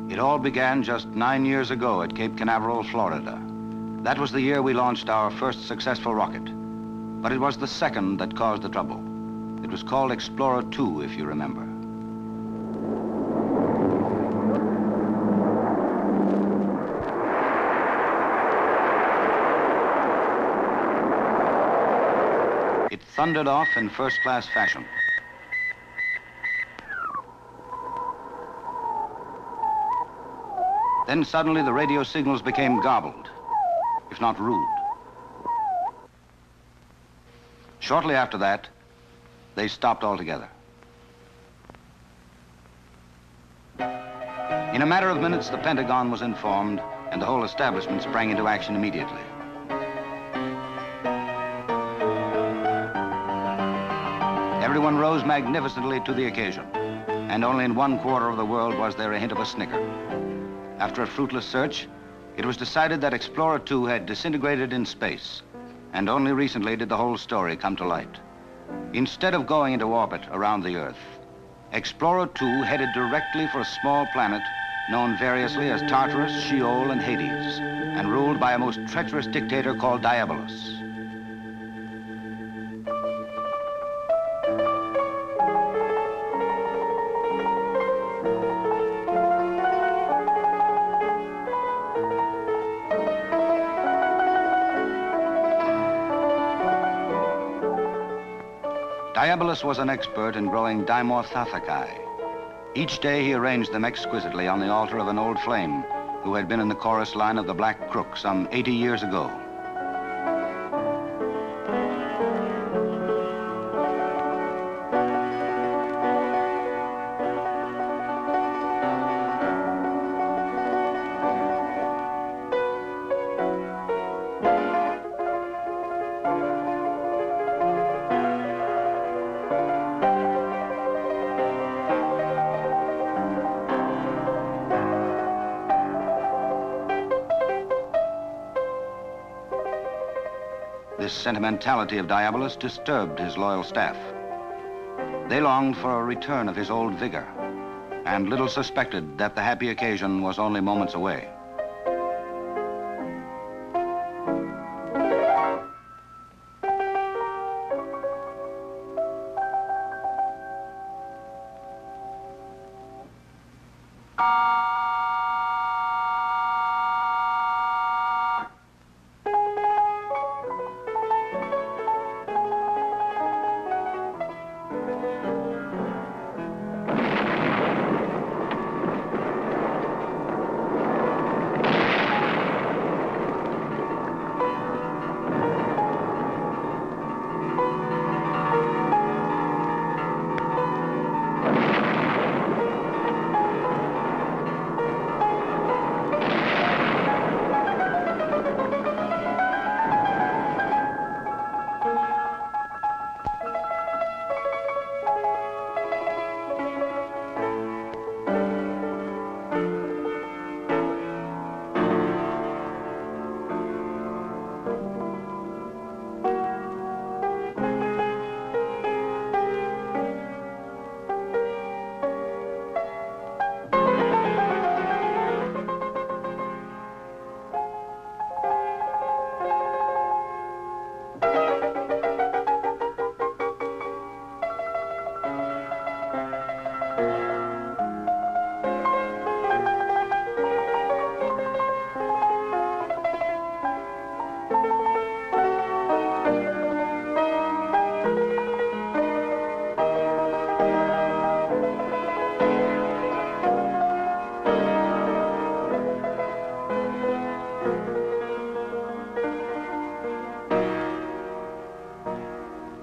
It all began just 9 years ago at Cape Canaveral, Florida. That was the year we launched our first successful rocket. But it was the second that caused the trouble. It was called Explorer 2, if you remember. It thundered off in first-class fashion. Then suddenly the radio signals became garbled, if not rude. Shortly after that, they stopped altogether. In a matter of minutes, the Pentagon was informed, and the whole establishment sprang into action immediately. Everyone rose magnificently to the occasion, and only in one quarter of the world was there a hint of a snicker. After a fruitless search, it was decided that Explorer 2 had disintegrated in space, and only recently did the whole story come to light. Instead of going into orbit around the Earth, Explorer 2 headed directly for a small planet known variously as Tartarus, Sheol, and Hades, and ruled by a most treacherous dictator called Diabolus. Diabolus was an expert in growing Dimorphothecae. Each day he arranged them exquisitely on the altar of an old flame who had been in the chorus line of the Black Crook some 80 years ago. This sentimentality of Diabolus disturbed his loyal staff. They longed for a return of his old vigor, and little suspected that the happy occasion was only moments away.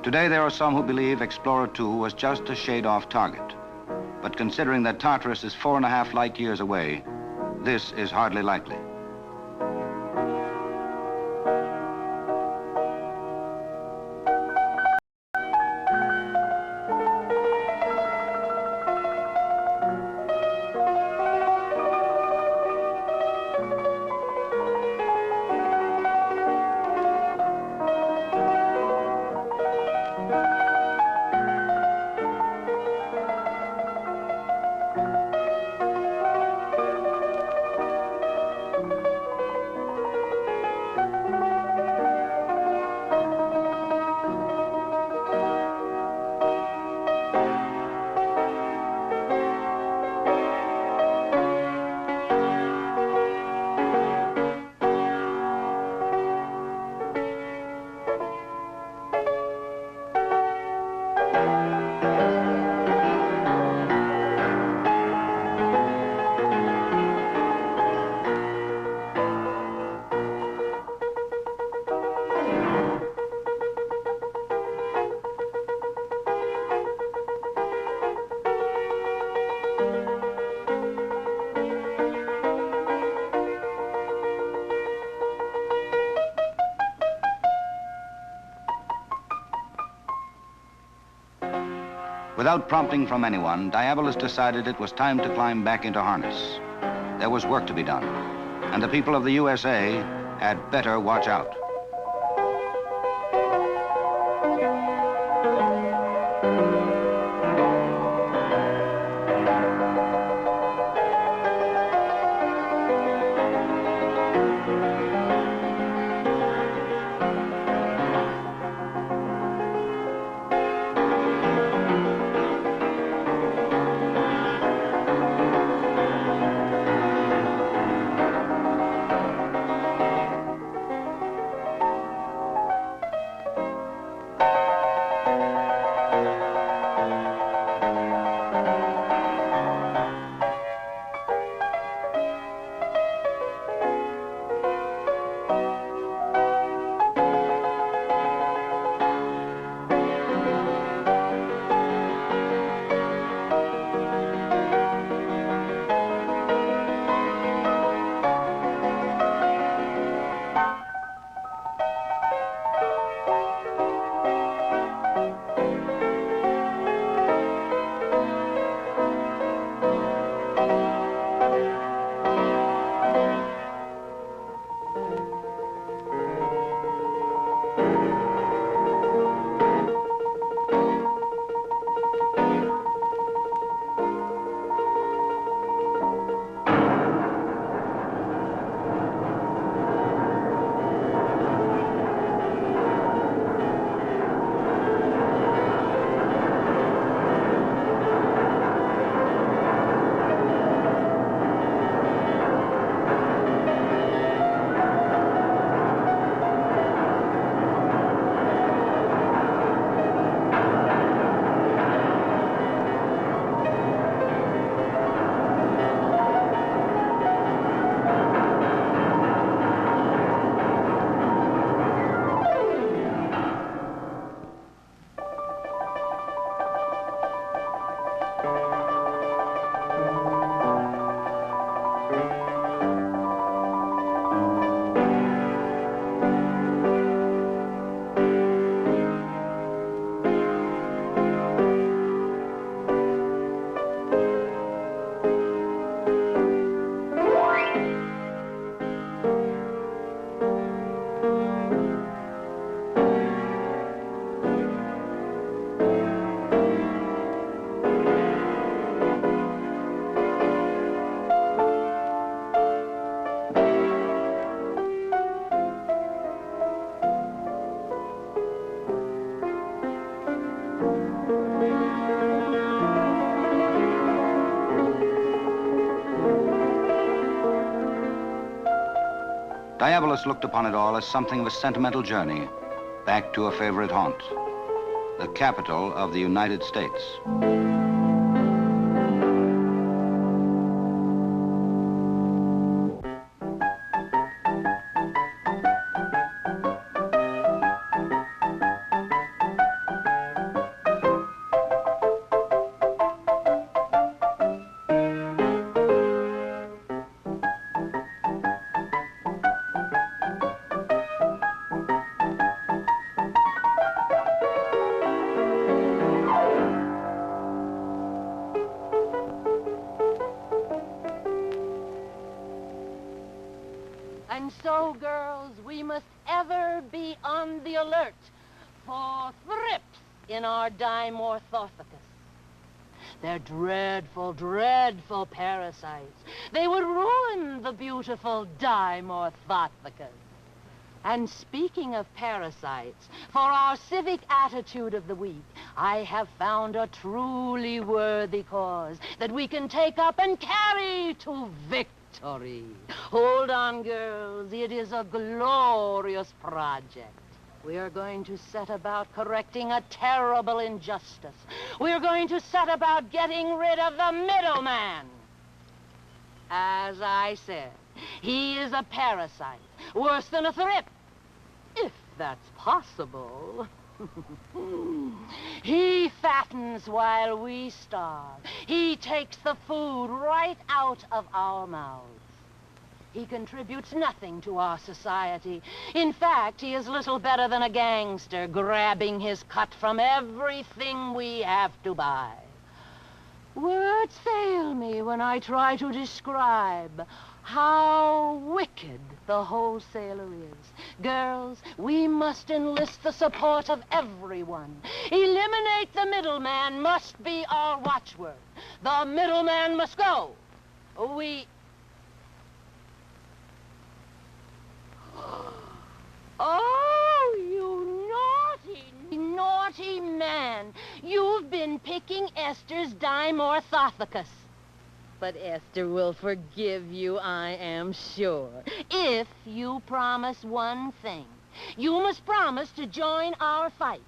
Today, there are some who believe Explorer 2 was just a shade off target. But considering that Tartarus is 4.5 light years away, this is hardly likely. Without prompting from anyone, Diabolus decided it was time to climb back into harness. There was work to be done, and the people of the USA had better watch out. Diabolus looked upon it all as something of a sentimental journey back to a favorite haunt, the capital of the United States. And so, girls, we must ever be on the alert for thrips in our Dimorphorthecus. They're dreadful, dreadful parasites. They would ruin the beautiful Dimorphorthecus. And speaking of parasites, for our civic attitude of the week, I have found a truly worthy cause that we can take up and carry to victory. Hold on, girls. It is a glorious project. We are going to set about correcting a terrible injustice. We are going to set about getting rid of the middleman. As I said, he is a parasite, worse than a thrip, if that's possible. He fattens while we starve. He takes the food right out of our mouths. He contributes nothing to our society. In fact, he is little better than a gangster, grabbing his cut from everything we have to buy. Words fail me when I try to describe how wicked the wholesaler is. Girls, we must enlist the support of everyone. Eliminate the middleman must be our watchword. The middleman must go. Oh, you naughty, naughty man. You've been picking Esther's dime orthophagus. But Esther will forgive you, I am sure, if you promise one thing. You must promise to join our fight.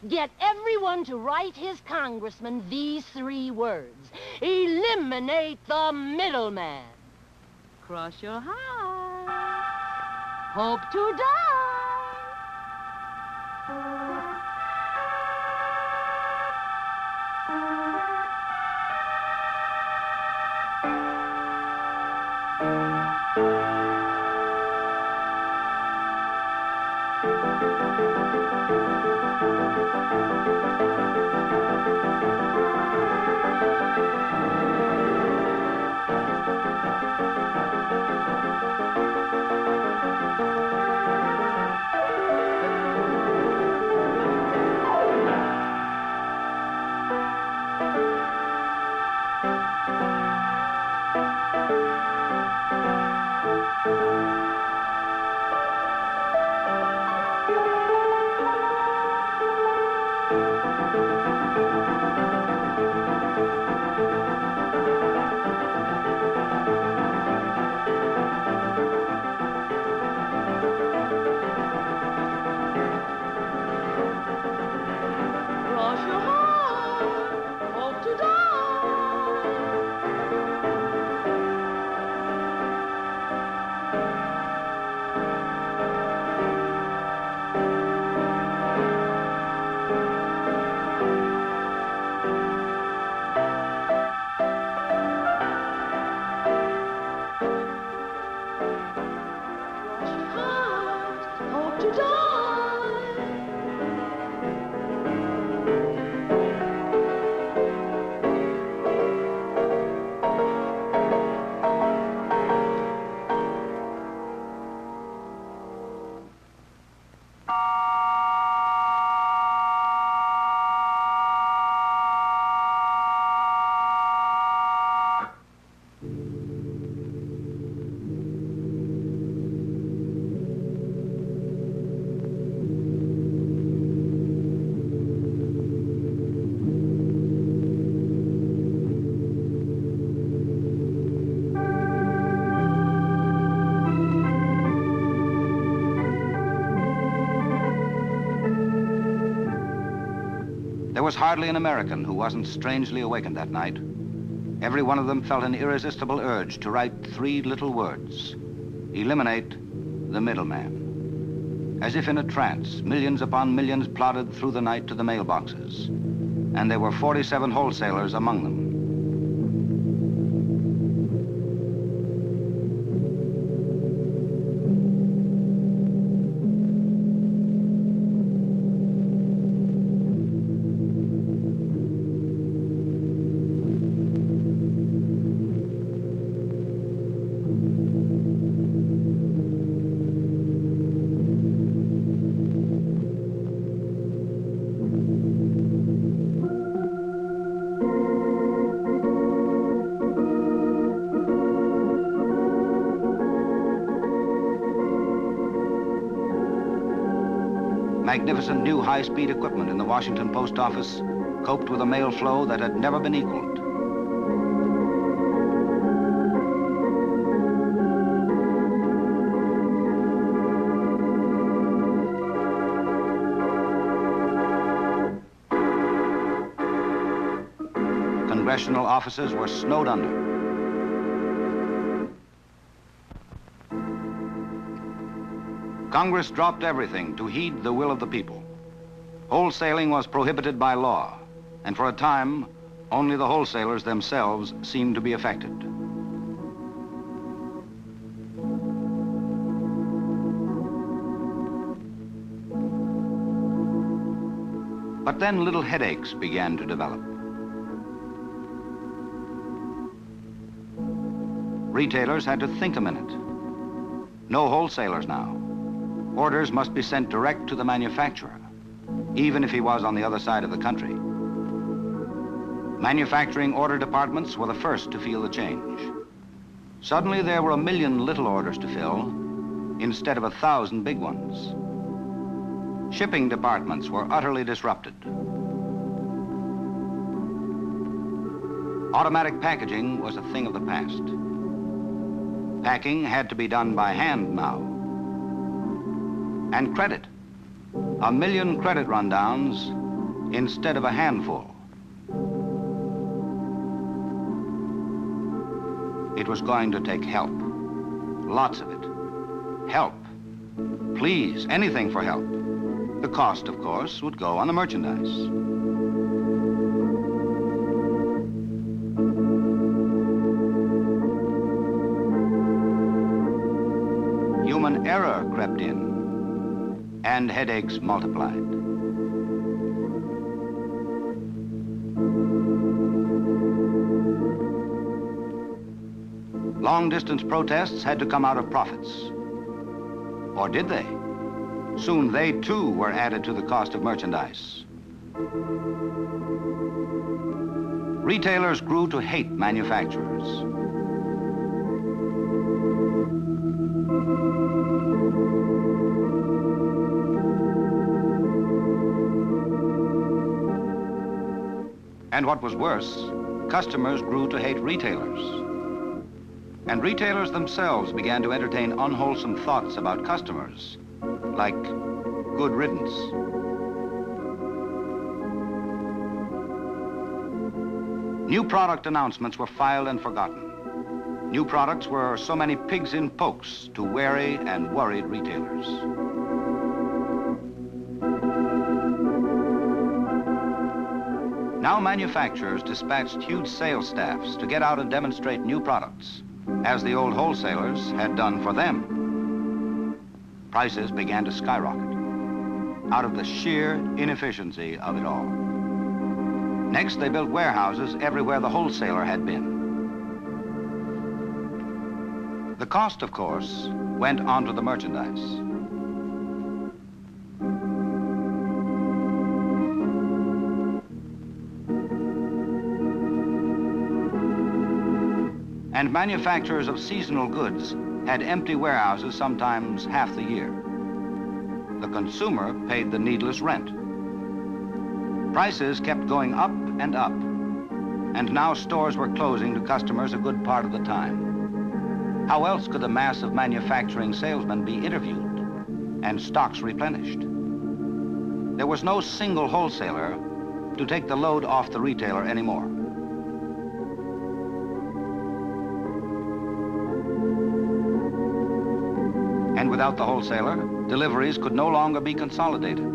Get everyone to write his congressman these 3 words. Eliminate the middleman. Cross your heart. Hope to die. There was hardly an American who wasn't strangely awakened that night. Every one of them felt an irresistible urge to write 3 little words: eliminate the middleman. As if in a trance, millions upon millions plodded through the night to the mailboxes, and there were 47 wholesalers among them. Magnificent new high-speed equipment in the Washington Post Office coped with a mail flow that had never been equaled. Congressional offices were snowed under. Congress dropped everything to heed the will of the people. Wholesaling was prohibited by law, and for a time, only the wholesalers themselves seemed to be affected. But then little headaches began to develop. Retailers had to think a minute. No wholesalers now. Orders must be sent direct to the manufacturer, even if he was on the other side of the country. Manufacturing order departments were the first to feel the change. Suddenly there were 1 million little orders to fill instead of 1,000 big ones. Shipping departments were utterly disrupted. Automatic packaging was a thing of the past. Packing had to be done by hand now. And credit. 1 million credit rundowns instead of a handful. It was going to take help. Lots of it. Help. Please, anything for help. The cost, of course, would go on the merchandise. Human error crept in, and headaches multiplied. Long-distance protests had to come out of profits. Or did they? Soon they, too, were added to the cost of merchandise. Retailers grew to hate manufacturers. And what was worse, customers grew to hate retailers. And retailers themselves began to entertain unwholesome thoughts about customers, like good riddance. New product announcements were filed and forgotten. New products were so many pigs in pokes to wary and worried retailers. Now manufacturers dispatched huge sales staffs to get out and demonstrate new products, as the old wholesalers had done for them. Prices began to skyrocket out of the sheer inefficiency of it all. Next, they built warehouses everywhere the wholesaler had been. The cost, of course, went onto the merchandise. And manufacturers of seasonal goods had empty warehouses sometimes half the year. The consumer paid the needless rent. Prices kept going up and up, and now stores were closing to customers a good part of the time. How else could the mass of manufacturing salesmen be interviewed and stocks replenished? There was no single wholesaler to take the load off the retailer anymore. And without the wholesaler, deliveries could no longer be consolidated.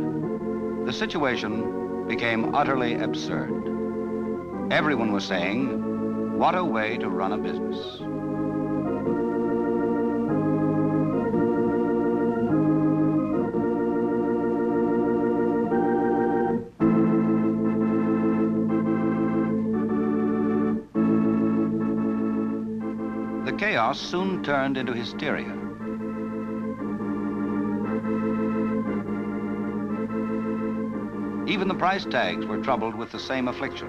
The situation became utterly absurd. Everyone was saying, what a way to run a business. The chaos soon turned into hysteria. Even the price tags were troubled with the same affliction.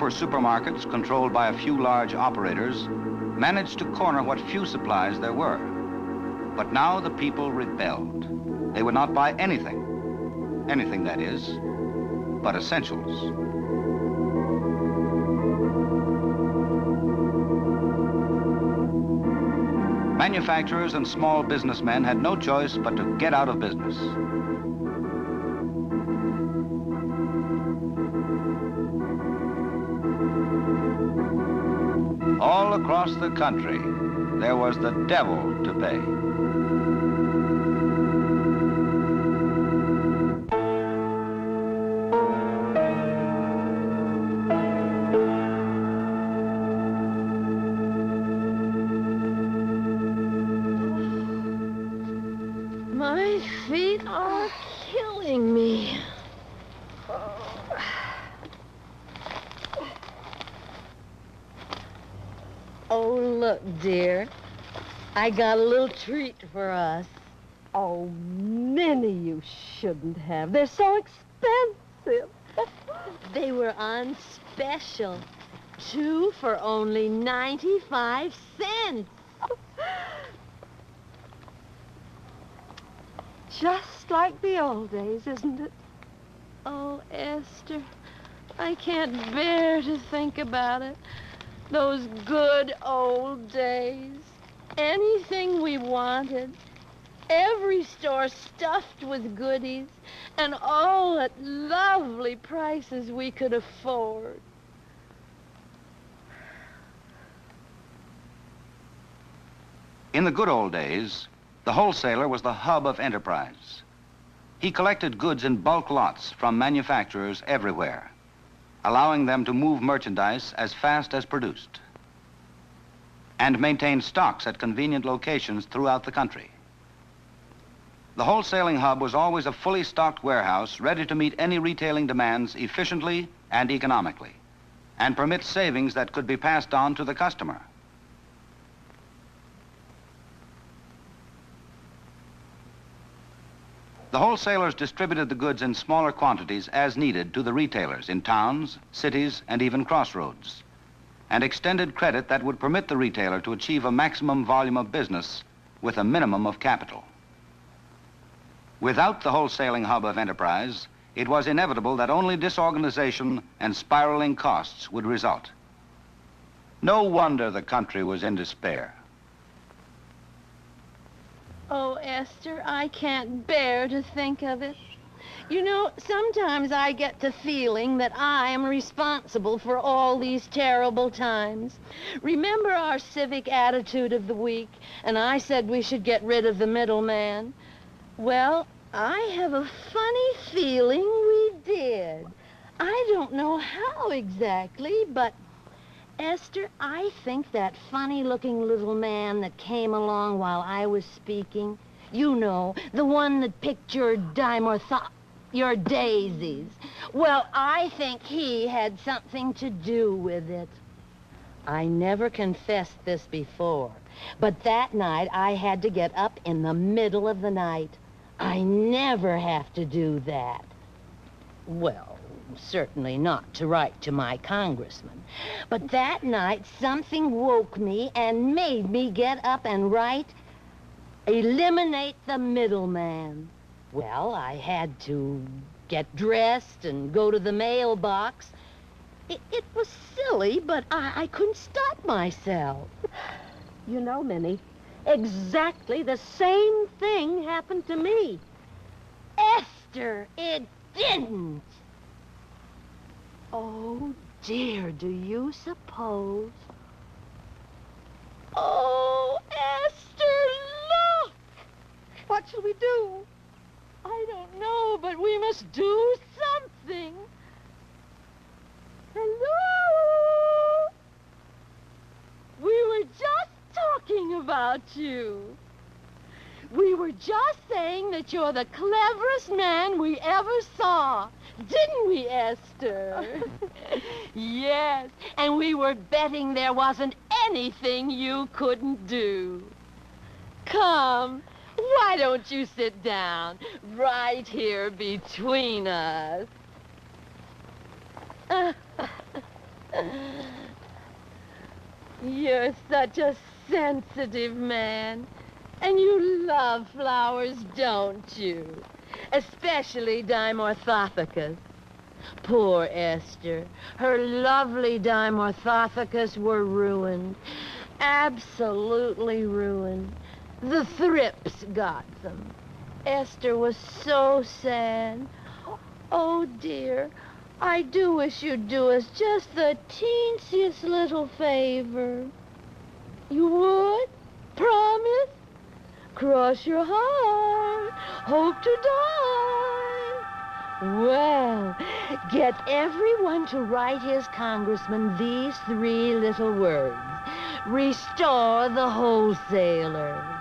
Supermarkets, controlled by a few large operators, managed to corner what few supplies there were. But now the people rebelled. They would not buy anything. Anything, that is, but essentials. Manufacturers and small businessmen had no choice but to get out of business. All across the country, there was the devil to pay. My feet are killing me. Oh, look, dear. I got a little treat for us. Oh, Minnie, you shouldn't have. They're so expensive. They were on special. 2 for only 95 cents. Just like the old days, isn't it? Oh, Esther, I can't bear to think about it. Those good old days. Anything we wanted. Every store stuffed with goodies. And all at lovely prices we could afford. In the good old days, the wholesaler was the hub of enterprise. He collected goods in bulk lots from manufacturers everywhere, allowing them to move merchandise as fast as produced, and maintain stocks at convenient locations throughout the country. The wholesaling hub was always a fully stocked warehouse ready to meet any retailing demands efficiently and economically, and permit savings that could be passed on to the customer. The wholesalers distributed the goods in smaller quantities as needed to the retailers in towns, cities, and even crossroads, and extended credit that would permit the retailer to achieve a maximum volume of business with a minimum of capital. Without the wholesaling hub of enterprise, it was inevitable that only disorganization and spiraling costs would result. No wonder the country was in despair. Oh, Esther, I can't bear to think of it. You know, sometimes I get the feeling that I am responsible for all these terrible times. Remember our civic attitude of the week, and I said we should get rid of the middleman? Well, I have a funny feeling we did. I don't know how exactly, but Esther, I think that funny-looking little man that came along while I was speaking, you know, the one that picked your your daisies. Well, I think he had something to do with it. I never confessed this before, but that night I had to get up in the middle of the night. I never have to do that. Well, certainly not to write to my congressman. But that night, something woke me and made me get up and write, "Eliminate the middleman." Well, I had to get dressed and go to the mailbox. It was silly, but I couldn't stop myself. You know, Minnie, exactly the same thing happened to me. Esther, it didn't. Oh, dear, do you suppose? Oh, Esther, look! What shall we do? I don't know, but we must do something. Hello? We were just talking about you. We were just saying that you're the cleverest man we ever saw. Didn't we, Esther? Yes, and we were betting there wasn't anything you couldn't do. Come, why don't you sit down right here between us? You're such a sensitive man. And you love flowers, don't you? Especially Dimorthothecus. Poor Esther. Her lovely Dimorthothecus were ruined. Absolutely ruined. The thrips got them. Esther was so sad. Oh, dear. I do wish you'd do us just the teensiest little favor. You would? Promise? Cross your heart, hope to die. Well, get everyone to write his congressman these 3 little words. Restore the wholesalers.